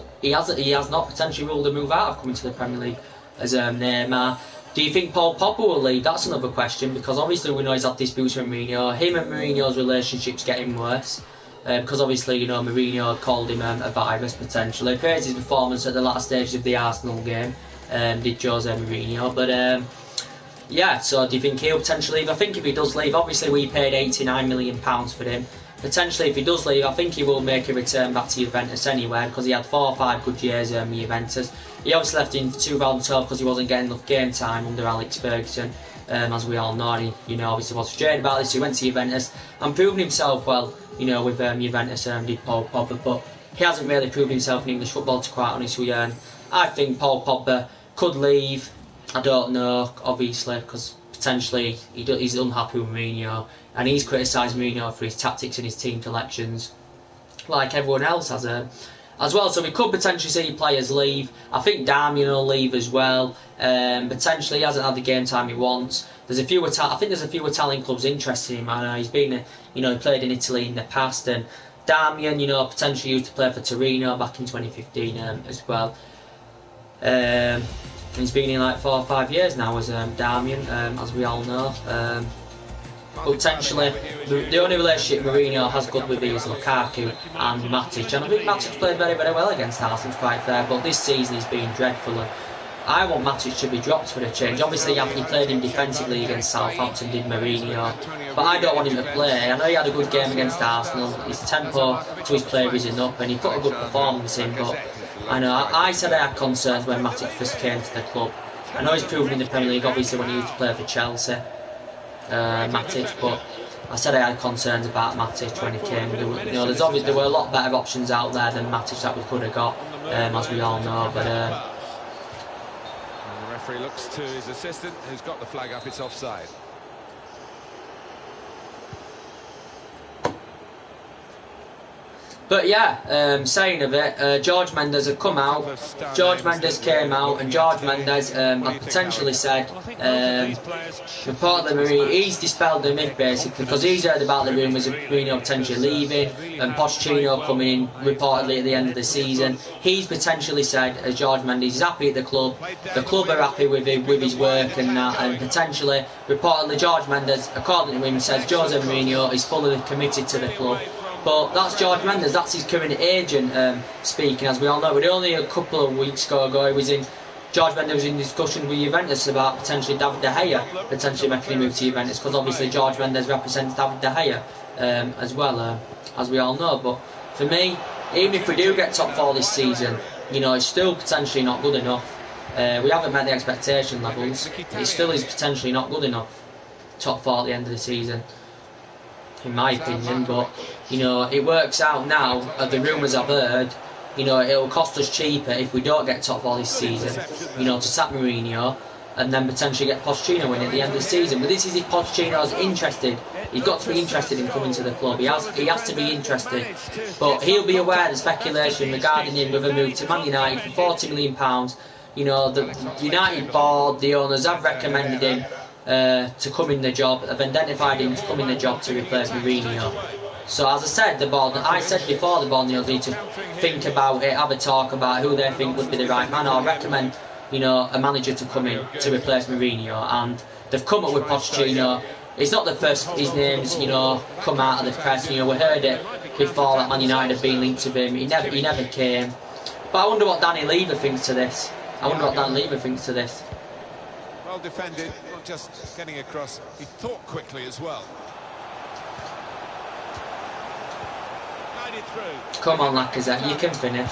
a move out of coming to the Premier League as Neymar. Do you think Paul Pogba will leave? That's another question, because obviously we know he's had disputes with Mourinho. Him and Mourinho's relationship's getting worse. Because obviously, you know, Mourinho called him a virus potentially. Praised his performance at the last stages of the Arsenal game, did Jose Mourinho. But yeah, so do you think he'll potentially leave? I think if he does leave, obviously we paid £89 million for him. Potentially, if he does leave, I think he will make a return back to Juventus anyway, because he had 4 or 5 good years with Juventus. He obviously left in 2012 because he wasn't getting enough game time under Alex Ferguson, as we all know. And he, you know, obviously was frustrated about this. He went to Juventus and proved himself well, you know, with Juventus, did Paul Pogba, but he hasn't really proved himself in English football, to be quite honest with you. I think Paul Pogba could leave. I don't know, obviously, because potentially he's unhappy with Mourinho, and he's criticised Mourinho for his tactics and his team selections, like everyone else has as well. So we could potentially see players leave. I think Darmian will leave as well. Potentially, he hasn't had the game time he wants. There's a few I think there's a few Italian clubs interested in him. I know he's been, you know, he played in Italy in the past, and Darmian, you know, potentially used to play for Torino back in 2015 as well. He's been in like 4 or 5 years now as Darmian, as we all know. Potentially, the only relationship Mourinho has good with is Lukaku and Matic, and I think Matic played very, very well against Arsenal, to be quite fair, but this season he's been dreadful, and I want Matic to be dropped for a change. Obviously, he played him defensively against Southampton, did Mourinho, but I don't want him to play. I know he had a good game against Arsenal, his tempo to his play isn't up, and he put a good performance in, but I know I said I had concerns when Matic first came to the club. I know he's proven in the Premier League, obviously, when he used to play for Chelsea, Matic, but I said I had concerns about Matic when he came. There were a lot better options out there than Matic that we could have got, as we all know. But and the referee looks to his assistant, who's got the flag up. It's offside. But yeah, saying of it, George Mendes had come out. George Mendes came out, and George Mendes had potentially said, reportedly, he's dispelled the myth basically, because he's heard about the rumours of Mourinho potentially leaving and Pochettino coming in reportedly at the end of the season. He's potentially said, as George Mendes is happy at the club are happy with his work and that, and potentially, reportedly, George Mendes, according to him, says Jose Mourinho is fully committed to the club. But that's George Mendes, that's his current agent speaking, as we all know. But only a couple of weeks ago, George Mendes was in discussions with Juventus about potentially David De Gea potentially making a move to Juventus, because obviously George Mendes represents David De Gea as well, as we all know. But for me, even if we do get top 4 this season, you know, it's still potentially not good enough. We haven't met the expectation levels. It still is potentially not good enough. Top 4 at the end of the season, in my opinion. But you know, it works out now, the rumours I've heard, you know, it'll cost us cheaper if we don't get top 4 this season, you know, to sack Mourinho and then potentially get Pochettino in at the end of the season. But this is if Pochettino's interested. He's got to be interested in coming to the club. He has to be interested. But he'll be aware of the speculation regarding him with a move to Man United for £40 million. You know, the United board, the owners have recommended him to come in the job, have identified him to come in the job to replace Mourinho. So as I said, I said before, the board need to think about it, have a talk about who they think would be the right man, or recommend, you know, a manager to come in to replace Mourinho. And they've come up with Pochettino. It's not the first his name's, you know, come out of the press. You know, we heard it before that Man United have been linked to him. He never came. But I wonder what Danny Lever thinks to this. Well defended, not just getting across. He thought quickly as well. Come on, Lacazette, you can finish.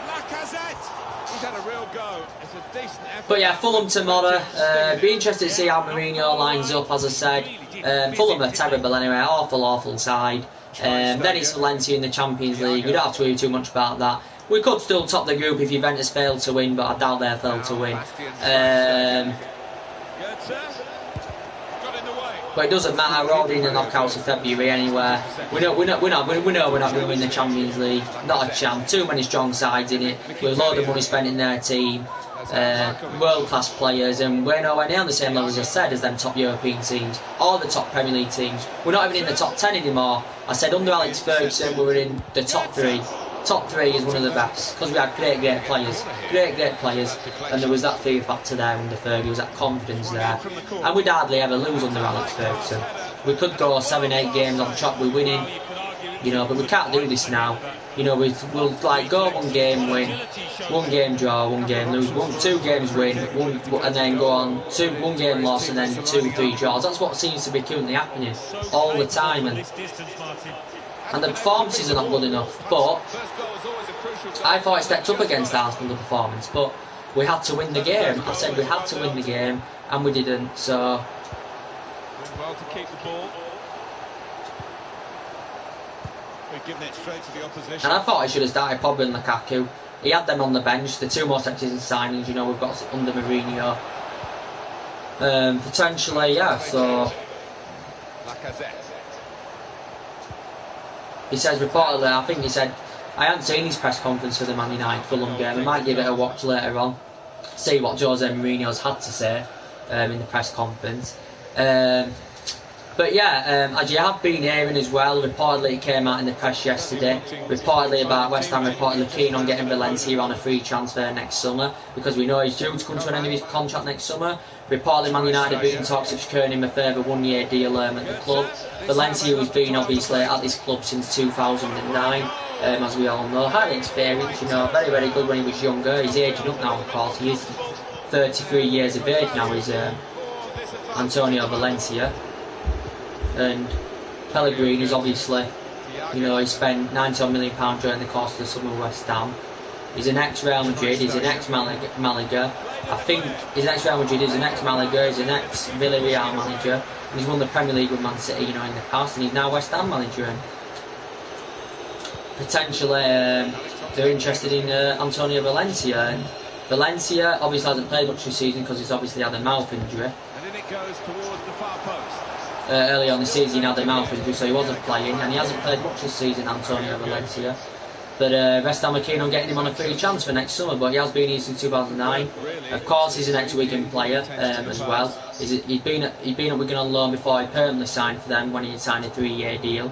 Lacazette! He's had a real go. It's a decent effort. But yeah, Fulham tomorrow. Be interested to see how Mourinho lines up, as I said. Fulham are terrible anyway, awful side. Then it's Valencia in the Champions League. We don't have to worry too much about that. We could still top the group if Juventus failed to win, but I doubt they'll fail to win. But it doesn't matter. We're already in the knockouts of February anyway. We know we're not going to win the Champions League. Not a chance. Too many strong sides in it. With a load of money spent in their team. World-class players, and we're nowhere near on the same level, as I said, as them top European teams or the top Premier League teams. We're not even in the top 10 anymore. I said under Alex Ferguson we were in the top 3. top 3 is one of the best because we had great players, and there was that fear factor there under Fergie, there was that confidence there, and we'd hardly ever lose under Alex Ferguson. We could go 7-8 games on trot with winning, you know, but we can't do this now. You know, we'll like go 1 game win, 1 game draw, 1 game lose, 2 games win, and then go on 1 game loss, and then 2-3 draws. That's what seems to be currently happening all the time, and the performances are not good enough. But I thought I stepped up against Arsenal, the performance, but we had to win the game. I said we had to win the game, and we didn't. So. Well to keep the ball. We've given it straight to the opposition. And I thought I should have started Pogba and Lukaku. He had them on the bench, the 2 most exciting signings, you know, we've got under Mourinho. Potentially, yeah, so. He says reportedly, I think he said, I hadn't seen his press conference for the Man United Fulham game. I might give it a watch later on, see what Jose Mourinho's had to say in the press conference. But yeah, as you have been hearing as well, reportedly it came out in the press yesterday, reportedly about West Ham reportedly keen on getting Valencia on a free transfer next summer, because we know he's due to come to an end of his contract next summer. Reportedly Man United have been in talks of securing him a further 1-year deal at the club. Valencia, who's been obviously at this club since 2009, as we all know, highly experienced, you know, very, very good when he was younger. He's aging up now, of course. He is 33 years of age now, he's Antonio Valencia. And Pellegrini's obviously, you know, he spent £90 million during the course of the summer with West Ham. He's an ex-Real Madrid, he's an ex-Malaga. I think he's an ex-Real Madrid, he's an ex-Malaga, he's an ex-Villarreal manager. And he's won the Premier League with Man City, you know, in the past. And he's now West Ham manager. And potentially, they're interested in Antonio Valencia. And Valencia obviously hasn't played much this season because he's obviously had a mouth injury. And then it goes towards the far post. Early on the season he had a mouth injury, so he wasn't playing, and he hasn't played much this season, Antonio Valencia. But West Ham are keen on getting him on a free transfer next summer, but he has been here since 2009. Of course, he's an ex-Wigan player as well. He'd been at Wigan on loan before he permanently signed for them when he signed a 3-year deal.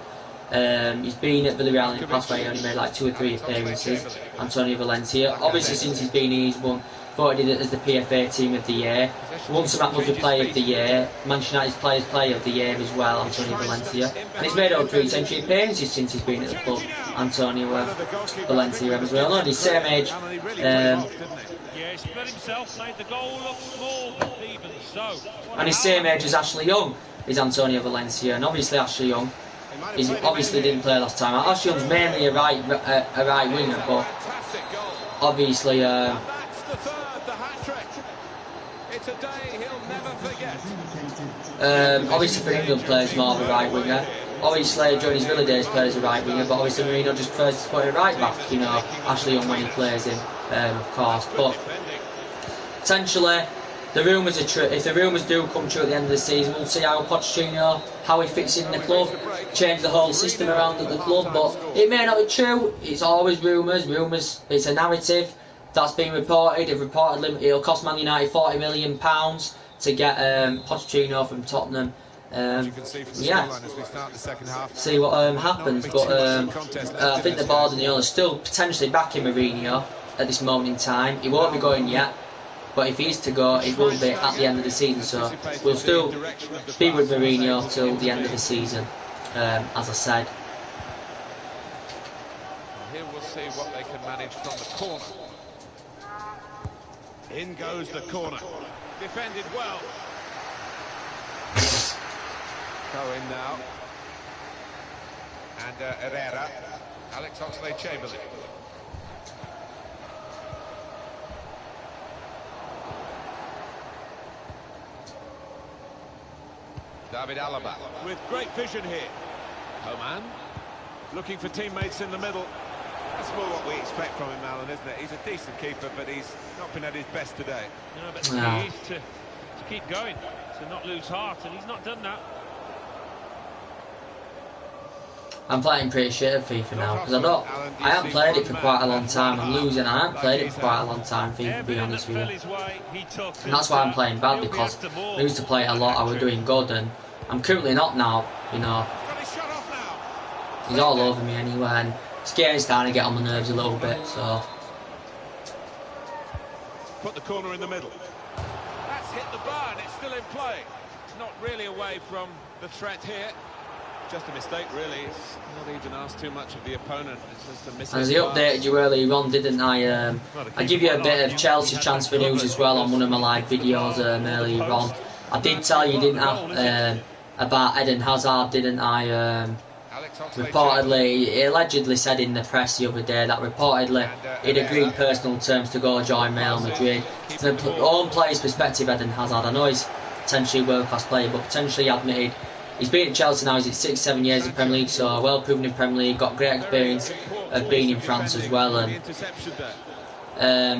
He's been at Villarreal in the past where he only made like 2 or 3 appearances, Antonio Valencia. Obviously, since he's been here, he's voted as the PFA Team of the Year. Won some Atmosphere Player of the Year, Manchester United's Players Player of the Year as well, Antonio Valencia. And he's made over 3 century appearances since he's been at the club, Antonio Valencia as well. Not his same age. And his same age as Ashley Young is Antonio Valencia. And obviously Ashley Young, he obviously didn't play last time. Ashley Young's mainly a right winger, but obviously obviously for England players more of a right winger. Obviously during his Villa days played as a right winger, but obviously Mourinho just prefers to put a right back, you know, Ashley Young when he plays him, of course. But potentially the rumours are true. If the rumours do come true at the end of the season, we'll see how Pochettino, how he fits in the club, change the whole system around at the club. But it may not be true. It's always rumours. It's a narrative that's been reported. Reportedly it'll cost Man United £40 million to get Pochettino from Tottenham. Yeah, see what happens. But I think the board and the owners still potentially backing Mourinho at this moment in time. He won't be going yet, but if he is to go, it will be at the end of the season. So we'll still be with Mourinho till the end of the season, as I said. Here we'll see what they can manage from the corner. In goes the corner. Defended well. Go in now. And Herrera. Alex Oxlade-Chamberlain. David Alaba. With great vision here. Coman. Looking for teammates in the middle. That's more what we expect from him, Alan, isn't it? He's a decent keeper, but he's not been at his best today. No, but the key is to keep going, to not lose heart, and he's not done that. I'm playing pretty shit at FIFA now, because I haven't played it for quite a long time. I'm losing, I haven't played it for quite a long time, FIFA, to be honest with you. And that's why I'm playing bad, because I used to play it a lot, I was doing good, and I'm currently not now, you know. He's all over me anyway, and It's starting to get on my nerves a little bit, so. Put the corner in the middle. That's hit the bar and it's still in play. Not really away from the threat here. Just a mistake, really. It's not even asked too much of the opponent. It's just a missing. As I updated you earlier on, didn't I? I give you a bit of Chelsea transfer news as well on one of my live videos earlier on. I did tell you, didn't I, about Eden Hazard, didn't I? Reportedly, he allegedly said in the press the other day that reportedly he'd agreed personal terms to go join Real Madrid. From the own player's perspective, Eden Hazard, I know he's potentially a world-class player, but potentially admitted he's been at Chelsea now, he's at 6-7 years in Premier League, so well proven in Premier League, got great experience of being in France as well, and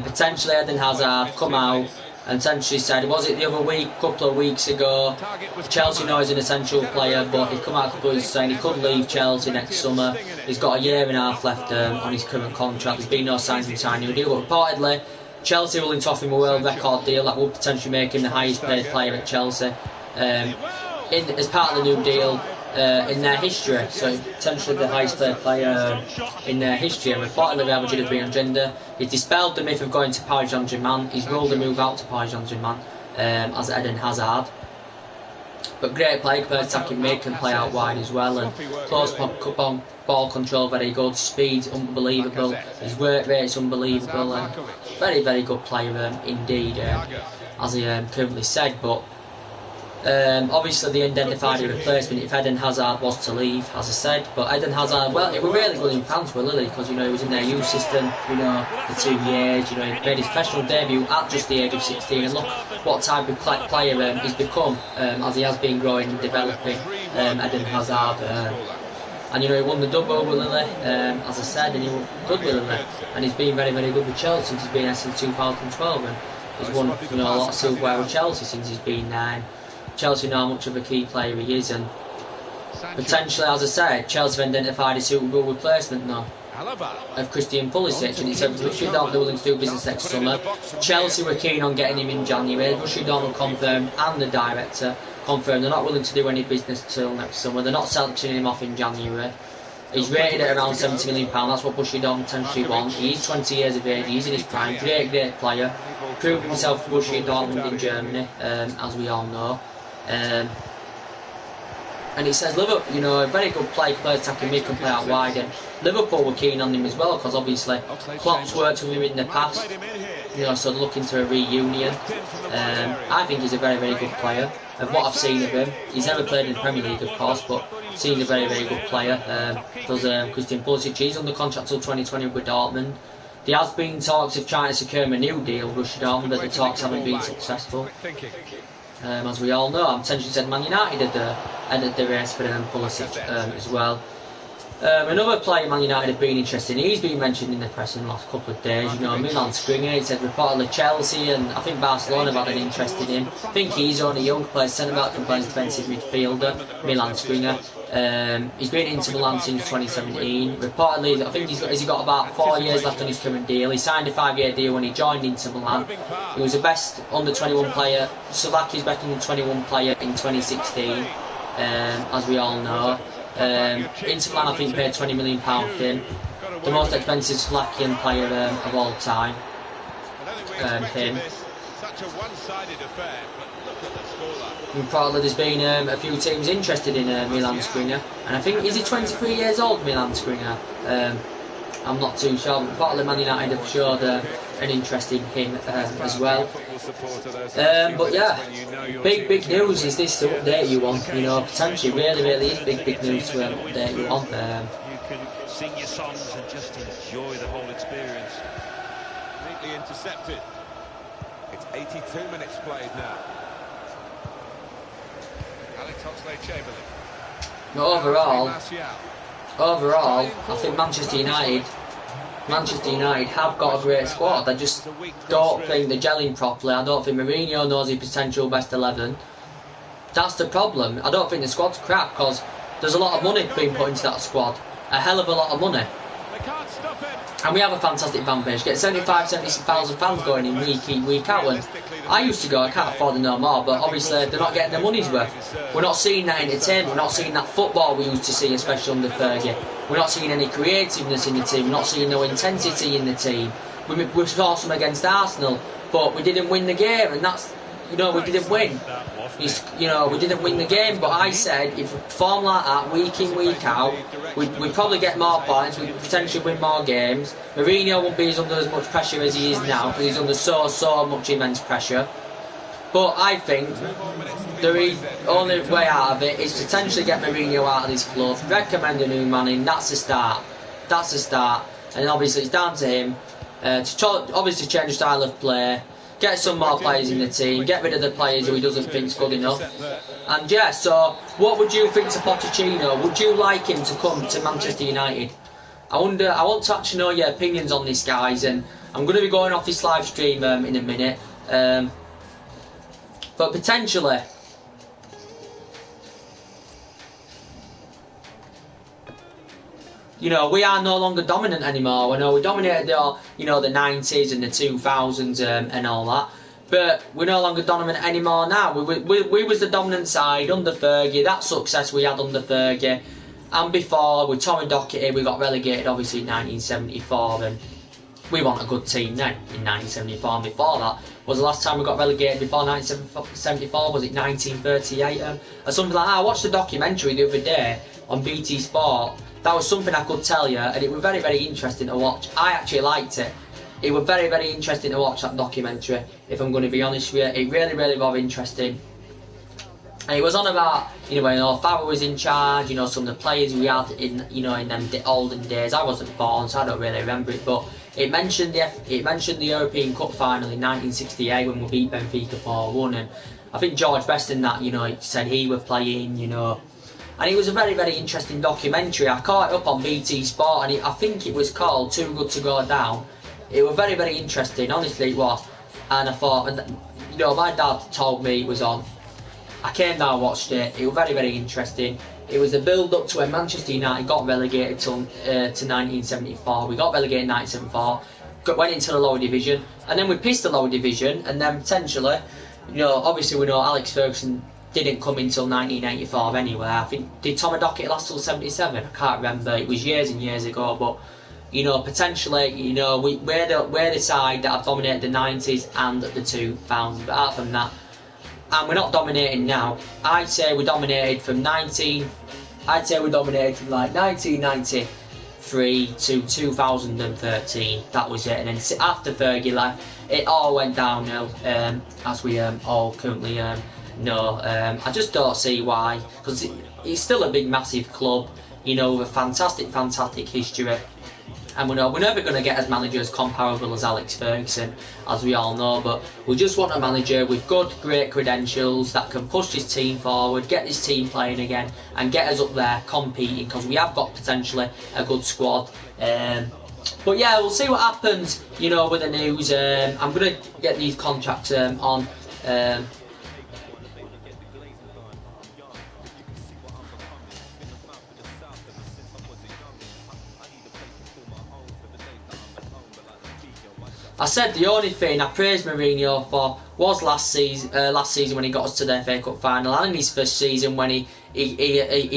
potentially Eden Hazard come out and essentially said, was it the other week, a couple of weeks ago, Chelsea know he's an essential player, but he come out a couple of weeks saying he could leave Chelsea next summer. He's got a year and a half left on his current contract. There's been no signs of him signing a new deal, but reportedly Chelsea willing to offer him a world record deal that would potentially make him the highest paid player at Chelsea as part of the new deal in their history, so potentially the highest paid player in their history. And reportedly Real Madrid have been on gender. He's dispelled the myth of going to Paris Saint-Germain. He's ruled a move out to Paris Saint-Germain as Eden Hazard. But great player, can attacking mid, can play out wide as well, and close ball control very good, speed unbelievable, his work rate is unbelievable, and very, very good player indeed, as he currently said. But obviously they identified a replacement if Eden Hazard was to leave, as I said. But Eden Hazard, well, it was really good in France for Lily, because, you know, he was in their youth system, you know, for 2 years, you know, he made his professional debut at just the age of 16, and look what type of player he's become, as he has been growing and developing, Eden Hazard. And, you know, he won the double with Lily, as I said, and he was good with Lily, and he's been very, very good with Chelsea since he's been there since 2012, and he's won, you know, a lot of silverware with Chelsea since he's been there. Chelsea know how much of a key player he is, and potentially, as I said, Chelsea have identified a suitable replacement now of Christian Pulisic, and he said Russia Dortmund are willing to do business next summer. Chelsea were keen on getting him in January. Russia Dortmund confirmed, and the director confirmed, they're not willing to do any business till next summer. They're not sanctioning him off in January. He's rated at around £70 million. That's what Borussia Dortmund potentially want. He's 20 years of age. He's in his prime. Great player. Proved himself for Borussia Dortmund in Germany, as we all know. And he says Liverpool, you know, a very good player attacking mid, can play out wide, and Liverpool were keen on him as well, because obviously Klopp's worked with him in the past, you know, so they're looking to a reunion. I think he's a very, very good player. Of what I've seen of him, he's never played in the Premier League, of course, but seen a very, very good player. Christian Pulisic, he's under contract till 2020 with Dortmund. There has been talks of trying to secure him a new deal with Russia Dortmund, but the talks haven't been successful. As we all know, I'm potentially said Man United entered the race for Pulisic as well. Another player Man United have been interested in, he's been mentioned in the press in the last couple of days, you know, Milan Skriniar. It said reportedly Chelsea and I think Barcelona have had an interest in him. I think he's only a young player, centre-back and plays defensive midfielder, Milan Skriniar. He's been into Milan since 2017. Reportedly, I think he's got about 4 years left on his current deal. He signed a 5-year deal when he joined Inter Milan. He was the best under-21 player, Slovakia's best under-21 player in 2016, as we all know. Inter Milan, I think, paid £20 million for him. The most expensive Slovakian player of all time. Him. And probably there's been a few teams interested in Milan Skriniar, and I think, is he 23 years old, Milan Skriniar? I'm not too sure, but probably Man United have showed an interest in him as well. But yeah, big news is this to update you on, you know, potentially really is big news to update you on. You can sing your songs and just enjoy the whole experience. Neatly intercepted. It's 82 minutes played now. Alex Oxlade-Chamberlain. But overall, I think Manchester United have got a great squad. I just don't think they're gelling properly. I don't think Mourinho knows his potential best 11. That's the problem. I don't think the squad's crap, because there's a lot of money being put into that squad. A hell of a lot of money. Stop it. And we have a fantastic fan base. Get 75,000 fans going in week in, week out. And I used to go, I can't afford to no more, but obviously they're not getting their money's worth. We're not seeing that entertainment, we're not seeing that football we used to see, especially under Fergie. We're not seeing any creativeness in the team, we're not seeing no intensity in the team. We saw some against Arsenal, but we didn't win the game, and that's, we didn't win. We didn't win the game, but I said if we perform like that week in, week out, we'd probably get more points, we'd potentially win more games. Mourinho won't be under as much pressure as he is now, because he's under so much immense pressure. But I think the only way out of it is potentially get Mourinho out of this club, recommend a new man in, that's the start. That's the start. And obviously it's down to him to obviously change the style of play, get some more players in the team, get rid of the players who he doesn't think's good enough. And yeah, so what would you think to Pochettino? Would you like him to come to Manchester United? I want to actually know your opinions on this, guys, and I'm going to be going off this live stream in a minute. But potentially, we are no longer dominant anymore. I know we dominated the 90s and the 2000s and all that, but we're no longer dominant anymore now. We was the dominant side under Fergie. That success we had under Fergie, and before with Tommy Docherty, we got relegated obviously in 1974, and we weren't a good team then in 1974. And before that was the last time we got relegated. Before 1974, was it 1938 or something like that? I watched the documentary the other day on BT Sport. That was something I could tell you, and it was very, very interesting to watch. I actually liked it. It was very, very interesting to watch that documentary, if I'm going to be honest with you. It really, really was interesting. And it was on about, when Favre was in charge, some of the players we had in them olden days. I wasn't born, so I don't really remember it, but it mentioned the European Cup final in 1968 when we beat Benfica 4-1, and I think George Best in that, said he was playing, and it was a very, very interesting documentary. I caught it up on BT Sport, and I think it was called Too Good to Go Down. It was very, very interesting, honestly it was. And I thought, my dad told me it was on. I came down and watched it. It was very, very interesting. It was a build-up to when Manchester United got relegated to 1974. We got relegated in 1974, went into the lower division, and then we pissed the lower division, and then potentially, obviously we know Alex Ferguson didn't come until 1985 anyway. I think, did Tommy Docherty last till 77? I can't remember. It was years and years ago, but potentially, we're the side that have dominated the 90s and the 2000s. But apart from that, and we're not dominating now. I'd say we dominated from like 1993 to 2013. That was it. And then after Fergie left, it all went downhill, as we all currently know. I just don't see why, because it's still a big, massive club, with a fantastic history. And we're never going to get as managers comparable as Alex Ferguson, as we all know, but we just want a manager with great credentials that can push this team forward, get this team playing again, and get us up there competing, because we have got potentially a good squad. But yeah, we'll see what happens, with the news. I'm going to get these contracts on. I said the only thing I praised Mourinho for was last season when he got us to the FA Cup final, and in his first season when he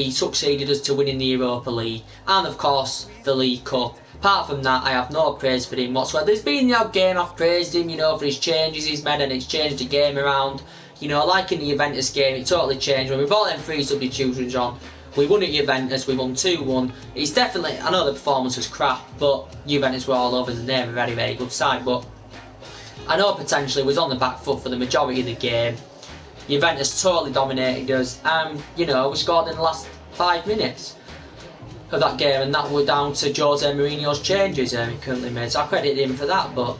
succeeded us to winning the Europa League, and of course the League Cup. Apart from that, I have no praise for him whatsoever. There's been the odd game I've praised him, for his changes he's made, and it's changed the game around. Like in the Juventus game, it totally changed when we brought them 3 substitutions on. We won at Juventus, we won 2-1. It's definitely, I know the performance was crap, but Juventus were all over, and they're a very, very good side. But I know potentially was on the back foot for the majority of the game. Juventus totally dominated us, and we scored in the last 5 minutes of that game, and that was down to Jose Mourinho's changes he currently made. So I credit him for that, but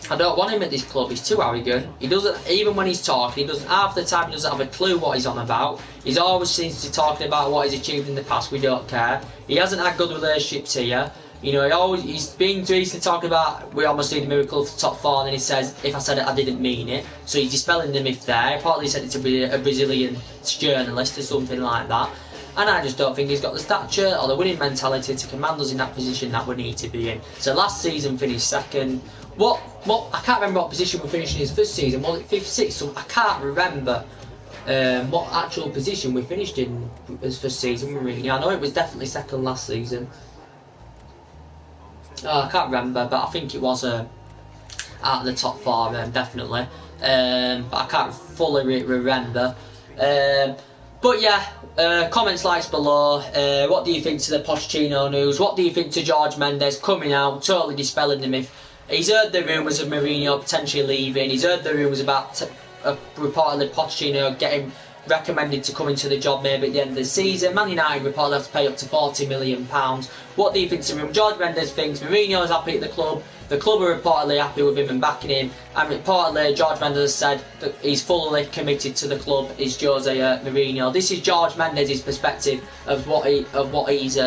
I don't want him at this club. He's too arrogant. He doesn't, even when he's talking, he doesn't, half the time he doesn't have a clue what he's on about. He's always seems to be talking about what he's achieved in the past. We don't care. He hasn't had good relationships here. He's been recently talking about we almost need a miracle for top 4, and then he says, if I said it, I didn't mean it. So he's dispelling the myth there. Partly said it to be a Brazilian journalist or something like that. and I just don't think he's got the stature or the winning mentality to command us in that position that we need to be in. So last season finished second. What I can't remember what position we finished in his first season. Was it 5th, 6th? So I can't remember what actual position we finished in his first season. Really, I know it was definitely second last season. I can't remember, but I think it was out of the top 4, definitely. But I can't fully remember. But yeah, comments, likes below. What do you think to the Pochettino news? What do you think to George Mendes coming out, totally dispelling the myth? He's heard the rumours of Mourinho potentially leaving. He's heard the rumours about reportedly Pochettino getting recommended to come into the job maybe at the end of the season. Man United reportedly have to pay up to £40 million. What do you think to him? George Mendes thinks Mourinho is happy at the club. The club are reportedly happy with him and backing him. And reportedly George Mendes has said that he's fully committed to the club. Is Jose Mourinho? This is George Mendes' perspective of what he's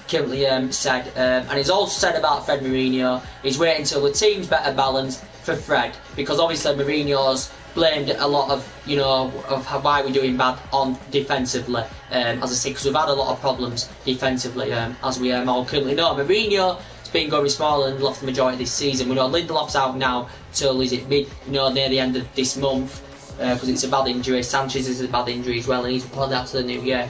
currently said. And he's also said about Fred Mourinho, he's waiting until the team's better balanced for Fred, because obviously Mourinho's blamed a lot of, of why we're doing bad on defensively, as I say, because we've had a lot of problems defensively, as we all currently know. Mourinho has been going smaller and lost the majority of this season. We know Lindelof's out now till near the end of this month, because it's a bad injury. Sanchez is a bad injury as well, and he's reported out to the new year.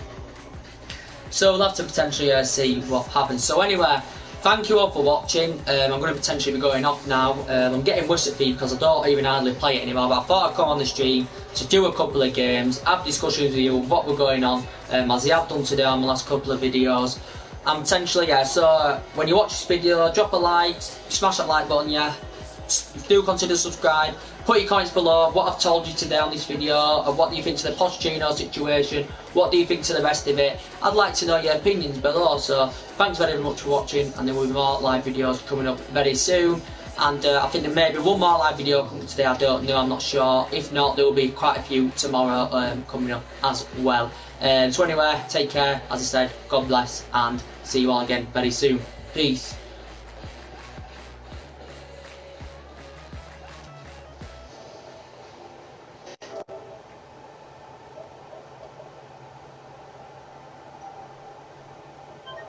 So we'll have to potentially see what happens. So anyway, thank you all for watching. I'm going to potentially be going off now. I'm getting worse at FIFA because I don't even hardly play it anymore, but I thought I'd come on the stream to do a couple of games, have discussions with you of what we're going on, as I have done today on the last couple of videos. And potentially, so when you watch this video, drop a like, smash that like button, do consider subscribe. Put your comments below what I've told you today on this video, of what do you think to the Pochettino situation, what do you think to the rest of it. I'd like to know your opinions below. So thanks very much for watching, and there will be more live videos coming up very soon. And I think there may be one more live video coming today, I don't know, I'm not sure. If not, there will be quite a few tomorrow coming up as well. So anyway, take care, as I said, God bless, and see you all again very soon. Peace.